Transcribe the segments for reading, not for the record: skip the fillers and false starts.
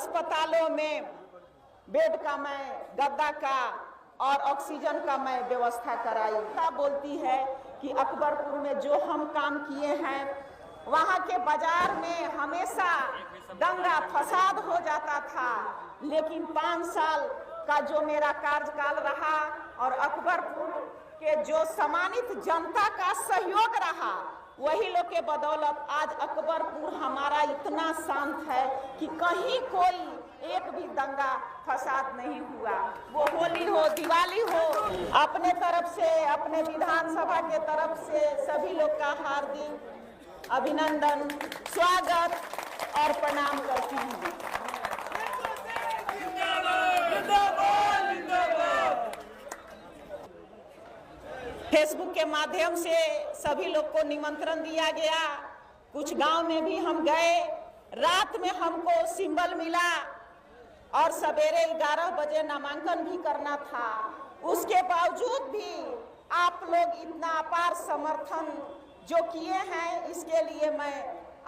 अस्पतालों में बेड का मैं, गद्दा का और ऑक्सीजन का मैं व्यवस्था कराई। बोलती है कि अकबरपुर में जो हम काम किए हैं, वहाँ के बाजार में हमेशा दंगा फसाद हो जाता था, लेकिन 5 साल का जो मेरा कार्यकाल रहा और अकबरपुर के जो सम्मानित जनता का सहयोग रहा, वही लोग के बदौलत आज अकबरपुर हमारा इतना शांत है कि कहीं कोई एक भी दंगा फसाद नहीं हुआ। वो होली हो, दिवाली हो, अपने तरफ से, अपने विधानसभा के तरफ से सभी लोग का हार्दिक अभिनंदन, स्वागत और प्रणाम करती हूँ। फेसबुक के माध्यम से सभी लोग को निमंत्रण दिया गया। कुछ गांव में भी हम गए। रात में हमको सिंबल मिला और सवेरे 11 बजे नामांकन भी करना था। उसके बावजूद भी आप लोग इतना अपार समर्थन जो किए हैं, इसके लिए मैं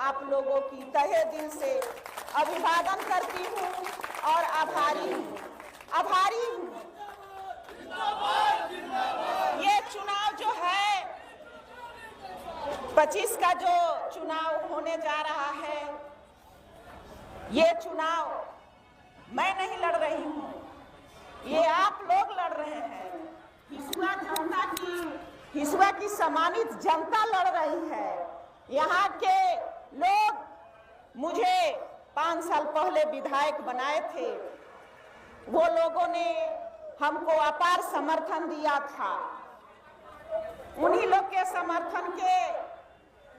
आप लोगों की तहे दिल से अभिवादन करती हूँ और आभारी हूँ। ये चुनाव जो है 25 का जो चुनाव होने जा रहा है, ये चुनाव मैं नहीं लड़ रही हूँ, ये आप लोग लड़ रहे हैं। हिसुआ की सम्मानित जनता लड़ रही है। यहाँ के लोग मुझे 5 साल पहले विधायक बनाए थे। वो लोगों ने हमको अपार समर्थन दिया था। उन्हीं लोग के समर्थन के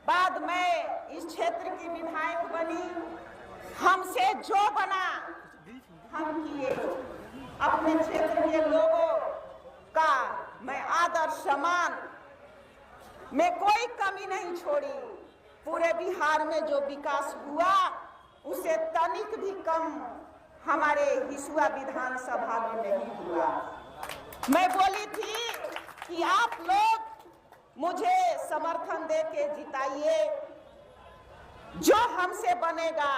बाद मैं इस क्षेत्र की विधायक बनी। हमसे जो बना हम किए। अपने क्षेत्र के लोगों का मैं आदर सम्मान में कोई कमी नहीं छोड़ी। पूरे बिहार में जो विकास हुआ, उसे तनिक भी कम हमारे हिसुआ विधानसभा में नहीं हुआ। मैं बोली थी कि आप लोग मुझे समर्थन दे के जिताइए, जो हमसे बनेगा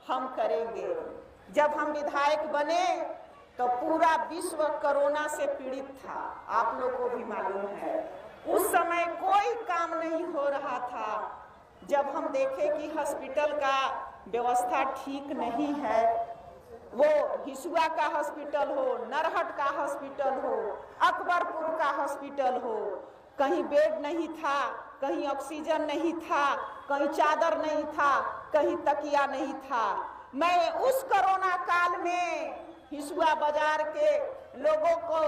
हम करेंगे। जब हम विधायक बने तो पूरा विश्व कोरोना से पीड़ित था, आप लोग को भी मालूम है। उस समय कोई काम नहीं हो रहा था। जब हम देखे कि हॉस्पिटल का व्यवस्था ठीक नहीं है, वो हिसुआ का हॉस्पिटल हो, नरहट का हॉस्पिटल हो, अकबरपुर का हॉस्पिटल हो, कहीं बेड नहीं था, कहीं ऑक्सीजन नहीं था, कहीं चादर नहीं था, कहीं तकिया नहीं था। मैं उस कोरोना काल में हिसुआ बाजार के लोगों को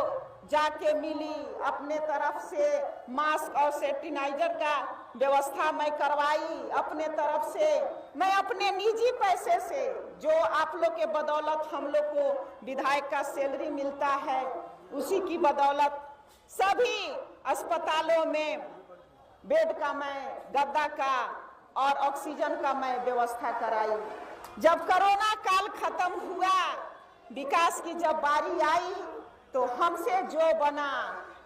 जाके मिली, अपने तरफ से मास्क और सैनिटाइजर का व्यवस्था मैं करवाई। अपने तरफ से मैं अपने निजी पैसे से, जो आप लोग के बदौलत हम लोग को विधायक का सैलरी मिलता है, उसी की बदौलत सभी अस्पतालों में बेड का मैं, गद्दा का और ऑक्सीजन का मैं व्यवस्था कराई। जब कोरोना काल खत्म हुआ, विकास की जब बारी आई, तो हमसे जो बना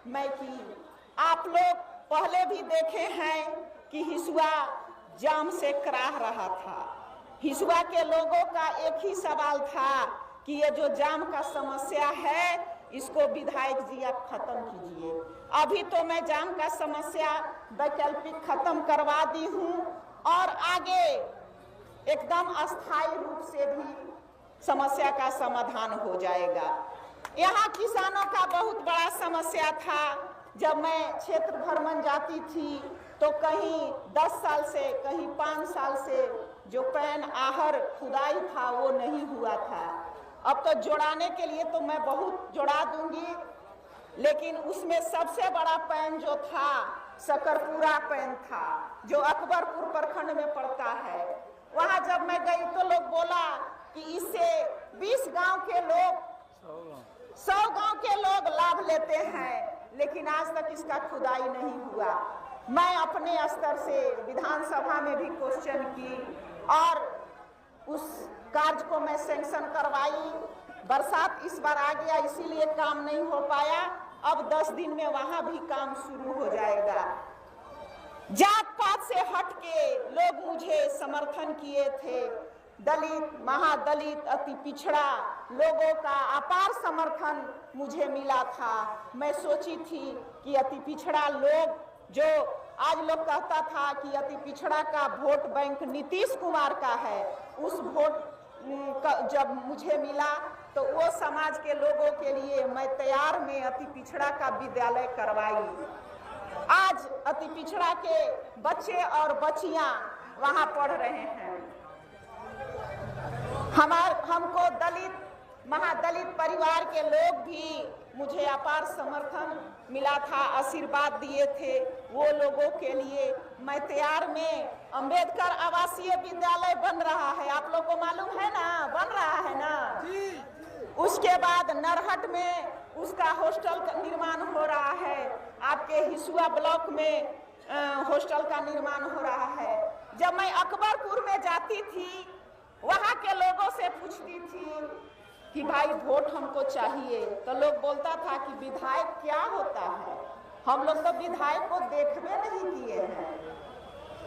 मैं की। आप लोग पहले भी देखे हैं कि हिसुआ जाम से कराह रहा था। हिसुआ के लोगों का एक ही सवाल था कि ये जो जाम का समस्या है, इसको विधायक जी आप खत्म कीजिए। अभी तो मैं जाम का समस्या वैकल्पिक खत्म करवा दी हूँ और आगे एकदम अस्थायी रूप से भी समस्या का समाधान हो जाएगा। यहाँ किसानों का बहुत बड़ा समस्या था। जब मैं क्षेत्र भ्रमण जाती थी तो कहीं 10 साल से, कहीं 5 साल से जो पैन आहर खुदाई था वो नहीं हुआ था। अब तो जोड़ाने के लिए तो मैं बहुत जोड़ा दूंगी, लेकिन उसमें सबसे बड़ा पैन जो था सकरपुरा पैन था, जो अकबरपुर प्रखंड में पड़ता है। वहाँ जब मैं गई तो लोग बोला कि इससे 20 गांव के लोग, 100 गांव के लोग लाभ लेते हैं, लेकिन आज तक इसका खुदाई नहीं हुआ। मैं अपने स्तर से विधानसभा में भी क्वेश्चन की और उस कार्य को मैं सैंक्शन करवाई। बरसात इस बार आ गया, इसीलिए काम नहीं हो पाया। अब 10 दिन में वहां भी काम शुरू हो जाएगा। जात पात से हट के लोग मुझे समर्थन किए थे। दलित, महादलित, अति पिछड़ा लोगों का अपार समर्थन मुझे मिला था। मैं सोची थी कि अति पिछड़ा लोग, जो आज लोग कहता था कि अति पिछड़ा का वोट बैंक नीतीश कुमार का है, उस वोट जब मुझे मिला तो वो समाज के लोगों के लिए मैं तैयार में अति पिछड़ा का विद्यालय करवाई। आज अति पिछड़ा के बच्चे और बच्चियां वहां पढ़ रहे हैं। हमको दलित, महादलित परिवार के लोग भी मुझे अपार समर्थन मिला था, आशीर्वाद दिए थे। वो लोगों के लिए मैं तैयार में अंबेडकर आवासीय विद्यालय बन रहा है, आप लोग को मालूम है ना, बन रहा है ना जी। उसके बाद नरहट में उसका हॉस्टल का निर्माण हो रहा है, आपके हिसुआ ब्लॉक में हॉस्टल का निर्माण हो रहा है। जब मैं अकबरपुर में जाती थी, वहां के लोगों से पूछती थी कि भाई वोट हमको चाहिए, तो लोग बोलता था कि विधायक क्या होता है, हम लोग तो विधायक को देखबे नहीं किए हैं।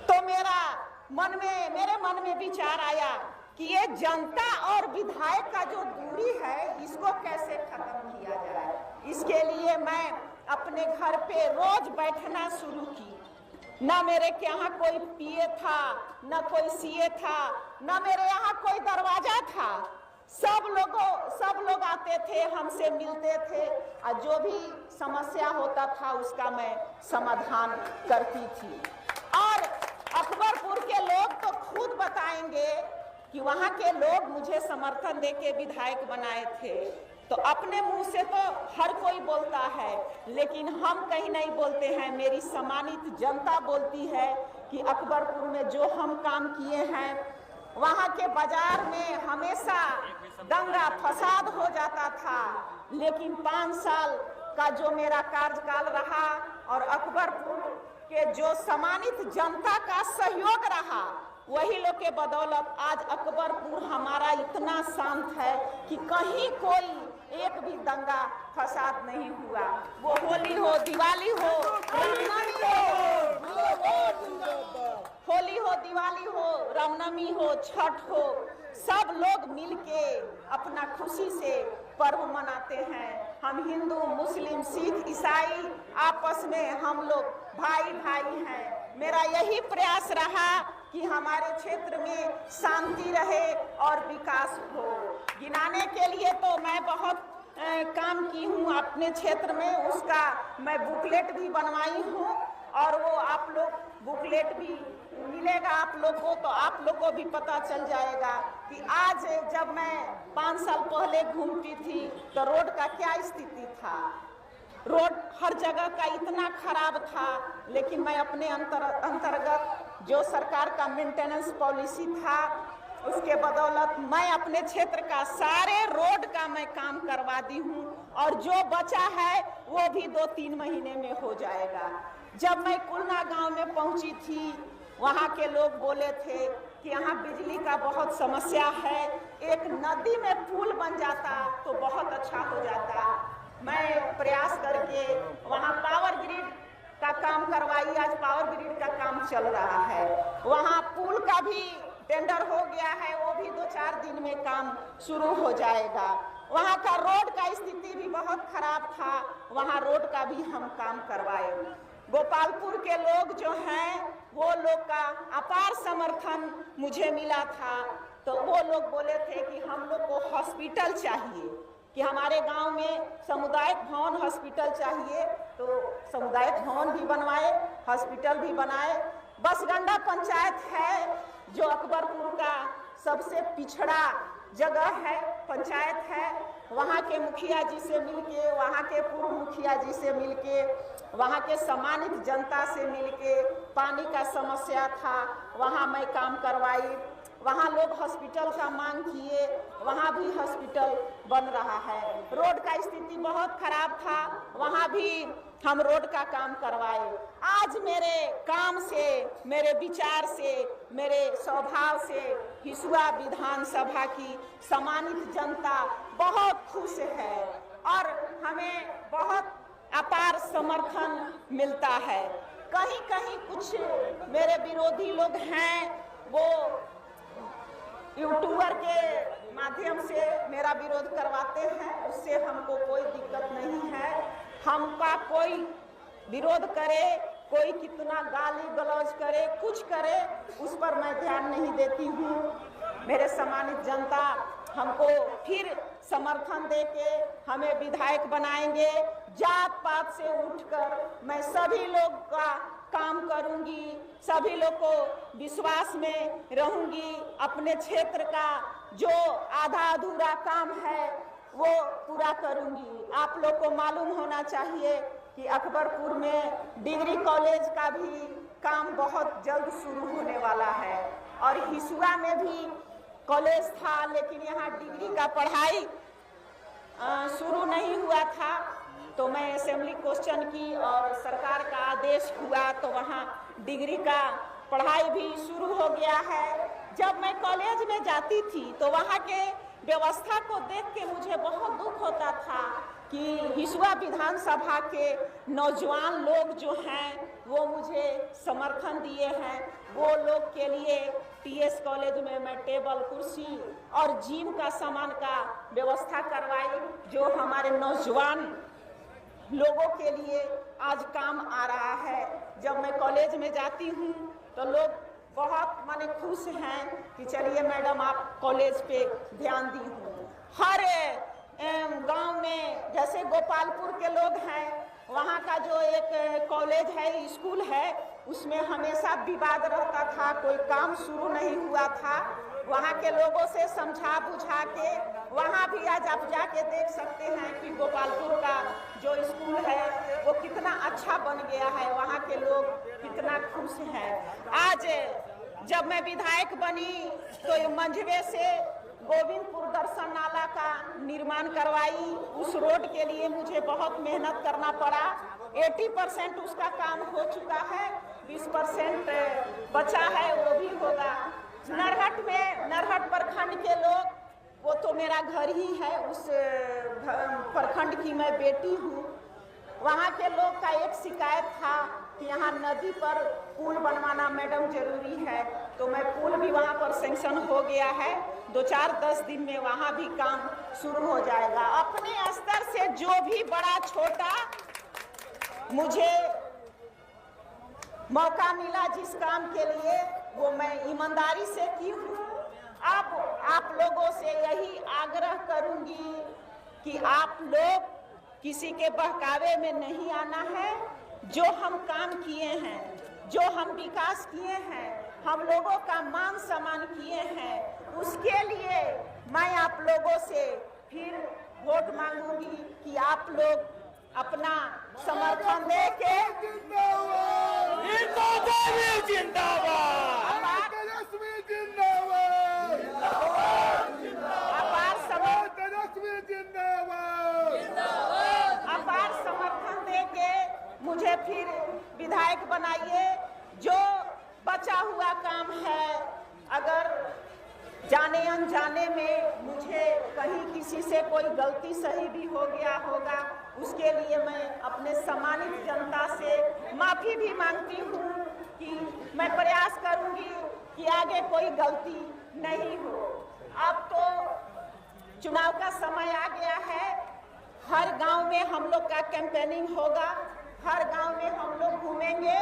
तो मेरे मन में विचार आया कि ये जनता और विधायक का जो दूरी है, इसको कैसे खत्म किया जाए। इसके लिए मैं अपने घर पे रोज बैठना शुरू की। ना मेरे के यहाँ कोई पीए था, ना कोई सीए था, ना मेरे यहाँ कोई दरवाजा था। सब लोग आते थे, हमसे मिलते थे और जो भी समस्या होता था उसका मैं समाधान करती थी। और अकबरपुर के लोग तो खुद बताएंगे कि वहाँ के लोग मुझे समर्थन देके विधायक बनाए थे। तो अपने मुंह से तो हर कोई बोलता है, लेकिन हम कहीं नहीं बोलते हैं। मेरी सम्मानित जनता बोलती है कि अकबरपुर में जो हम काम किए हैं, वहाँ के बाजार में हमेशा दंगा फसाद हो जाता था, लेकिन 5 साल का जो मेरा कार्यकाल रहा और अकबरपुर के जो सम्मानित जनता का सहयोग रहा, वही लोग के बदौलत आज अकबरपुर हमारा इतना शांत है कि कहीं कोई एक भी दंगा फसाद नहीं हुआ। वो होली हो, दिवाली हो, होली हो, दिवाली हो, रामनवमी हो, छठ हो, सब लोग मिलके अपना खुशी से पर्व मनाते हैं। हम हिंदू, मुस्लिम, सिख, ईसाई आपस में हम लोग भाई भाई हैं। मेरा यही प्रयास रहा कि हमारे क्षेत्र में शांति रहे और विकास हो। गिनाने के लिए तो मैं बहुत काम की हूँ अपने क्षेत्र में, उसका मैं बुकलेट भी बनवाई हूँ और वो आप लोग बुकलेट भी मिलेगा आप लोग को, तो आप लोग को भी पता चल जाएगा कि आज जब मैं 5 साल पहले घूमती थी तो रोड का क्या स्थिति था। रोड हर जगह का इतना खराब था, लेकिन मैं अपने अंतर्गत जो सरकार का मेंटेनेंस पॉलिसी था, उसके बदौलत मैं अपने क्षेत्र का सारे रोड का मैं काम करवा दी हूँ और जो बचा है वो भी 2-3 महीने में हो जाएगा। जब मैं कुलना गांव में पहुंची थी, वहाँ के लोग बोले थे कि यहाँ बिजली का बहुत समस्या है, एक नदी में पुल बन जाता तो बहुत अच्छा हो जाता। मैं प्रयास करके वहाँ पावर ग्रिड का काम करवाई। आज पावर ग्रिड का काम चल रहा है, वहाँ पुल का भी टेंडर हो गया है, वो भी 2-4 दिन में काम शुरू हो जाएगा। वहाँ का रोड का स्थिति भी बहुत खराब था, वहाँ रोड का भी हम काम करवाए। गोपालपुर के लोग जो हैं, वो लोग का अपार समर्थन मुझे मिला था। तो वो लोग बोले थे कि हम लोग को हॉस्पिटल चाहिए, कि हमारे गांव में सामुदायिक भवन हॉस्पिटल चाहिए। तो सामुदायिक भवन भी बनवाए, हॉस्पिटल भी बनाए। बसगंडा पंचायत है जो अकबरपुर का सबसे पिछड़ा जगह है, पंचायत है। वहाँ के मुखिया जी से मिलके, वहाँ के पूर्व मुखिया जी से मिलके, वहाँ के सम्मानित जनता से मिलके, पानी का समस्या था, वहाँ मैं काम करवाई। वहाँ लोग हॉस्पिटल का मांग किए, वहाँ भी हॉस्पिटल बन रहा है। रोड का स्थिति बहुत खराब था, वहाँ भी हम रोड का काम करवाए। आज मेरे काम से, मेरे विचार से, मेरे स्वभाव से हिसुआ विधानसभा की सम्मानित जनता बहुत खुश है और हमें बहुत अपार समर्थन मिलता है। कहीं कहीं कुछ मेरे विरोधी लोग हैं, वो यूट्यूबर के माध्यम से मेरा विरोध करवाते हैं, उससे हमको कोई दिक्कत नहीं है। हमका कोई विरोध करे, कोई कितना गाली गलौज करे, कुछ करे, उस पर मैं ध्यान नहीं देती हूँ। मेरे सम्मानित जनता हमको फिर समर्थन देके हमें विधायक बनाएंगे। जात पात से उठकर मैं सभी लोग का काम करूंगी, सभी लोग को विश्वास में रहूंगी। अपने क्षेत्र का जो आधा अधूरा काम है वो पूरा करूंगी। आप लोग को मालूम होना चाहिए कि अकबरपुर में डिग्री कॉलेज का भी काम बहुत जल्द शुरू होने वाला है, और हिसुआ में भी कॉलेज था, लेकिन यहाँ डिग्री का पढ़ाई शुरू नहीं हुआ था। तो मैं असेंबली क्वेश्चन की और सरकार का आदेश हुआ तो वहाँ डिग्री का पढ़ाई भी शुरू हो गया है। जब मैं कॉलेज में जाती थी तो वहाँ के व्यवस्था को देख के मुझे बहुत दुख होता था कि हिसुआ विधानसभा के नौजवान लोग जो हैं वो मुझे समर्थन दिए हैं। वो लोग के लिए टीएस कॉलेज में मैं टेबल कुर्सी और जिम का सामान का व्यवस्था करवाई, जो हमारे नौजवान लोगों के लिए आज काम आ रहा है। जब मैं कॉलेज में जाती हूँ तो लोग बहुत माने खुश हैं कि चलिए मैडम आप कॉलेज पे ध्यान दी हूँ। हर गांव में जैसे गोपालपुर के लोग हैं, वहाँ का जो एक कॉलेज है, स्कूल है, उसमें हमेशा विवाद रहता था, कोई काम शुरू नहीं हुआ था। वहाँ के लोगों से समझा बुझा के वहाँ भी आज आप जाके देख सकते हैं कि गोपालपुर का जो स्कूल है वो कितना अच्छा बन गया है, वहाँ के लोग कितना खुश हैं। आज जब मैं विधायक बनी तो मंझवे से गोविंदपुर दर्शन नाला का निर्माण करवाई। उस रोड के लिए मुझे बहुत मेहनत करना पड़ा। 80% उसका काम हो चुका है, 20% बचा है, वो भी होगा। नरहट में, नरहट प्रखंड के लोग, वो तो मेरा घर ही है, उस प्रखंड की मैं बेटी हूँ। वहाँ के लोग का एक शिकायत था कि यहाँ नदी पर पुल बनवाना मैडम जरूरी है, तो मैं पुल भी वहाँ पर सैंक्शन हो गया है। 2-4-10 दिन में वहाँ भी काम शुरू हो जाएगा। अपने स्तर से जो भी बड़ा छोटा मुझे मौका मिला जिस काम के लिए, वो मैं ईमानदारी से की हूँ। अब आप लोगों से यही आग्रह करूँगी कि आप लोग किसी के बहकावे में नहीं आना है। जो हम काम किए हैं, जो हम विकास किए हैं, हम लोगों का मान सम्मान किए हैं, उसके लिए मैं आप लोगों से फिर वोट मांगूंगी कि आप लोग अपना समर्थन देके अपार समर्थन देके मुझे फिर विधायक बनाइए। जो बचा हुआ काम है, अगर जाने अनजाने में मुझे कहीं किसी से कोई गलती सही भी हो गया होगा, उसके लिए मैं अपने सम्मानित जनता से माफ़ी भी मांगती हूँ कि मैं प्रयास करूँगी कि आगे कोई गलती नहीं हो। अब तो चुनाव का समय आ गया है, हर गांव में हम लोग का कैंपेनिंग होगा, हर गांव में हम लोग घूमेंगे,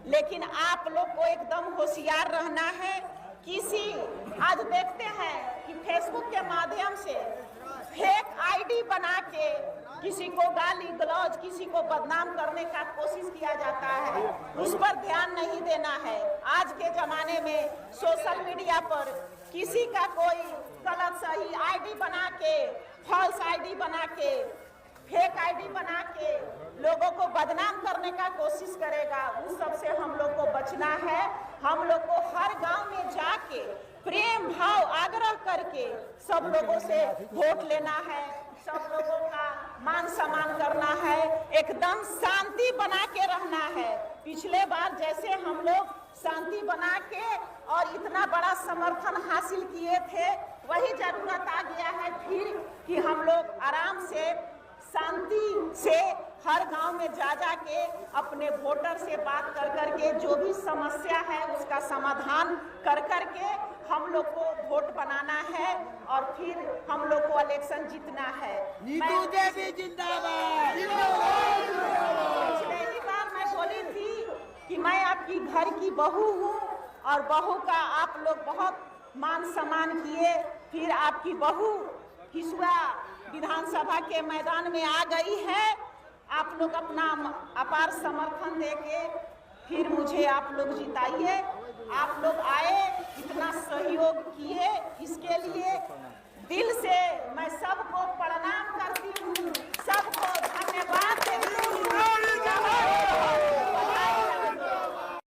लेकिन आप लोग को एकदम होशियार रहना है। आज देखते हैं कि फेसबुक के माध्यम से फेक आईडी बना के किसी को गाली गलौज, किसी को बदनाम करने का कोशिश किया जाता है, उस पर ध्यान नहीं देना है। आज के जमाने में सोशल मीडिया पर किसी का कोई गलत सही आईडी बना के, फॉल्स आईडी बना के, फेक आईडी बना के लोगों को बदनाम करने का कोशिश करेगा, उस सब से हम लोग को बचना है। हम लोग को हर गांव में जाके प्रेम भाव आग्रह करके सब लोगों से वोट लेना है, सब लोगों का मान सम्मान करना है, एकदम शांति बना के रहना है। पिछले बार जैसे हम लोग शांति बना के और इतना बड़ा समर्थन हासिल किए थे, वही जरूरत आ गया है फिर कि हम लोग आराम से शांति से हर गांव में जा के अपने वोटर से बात कर के जो भी समस्या है उसका समाधान कर के हम लोग को वोट बनाना है और फिर हम लोग को इलेक्शन जीतना है। नीतू देवी जिंदाबाद। पिछली बार मैं बोली थी कि मैं आपकी घर की बहू हूँ और बहू का आप लोग बहुत मान सम्मान किए। फिर आपकी बहू हिसुआ विधानसभा के मैदान में आ गई है। आप लोग अपना अपार समर्थन देके फिर मुझे आप लोग जिताइए। आप लोग आए, इतना सहयोग किए, इसके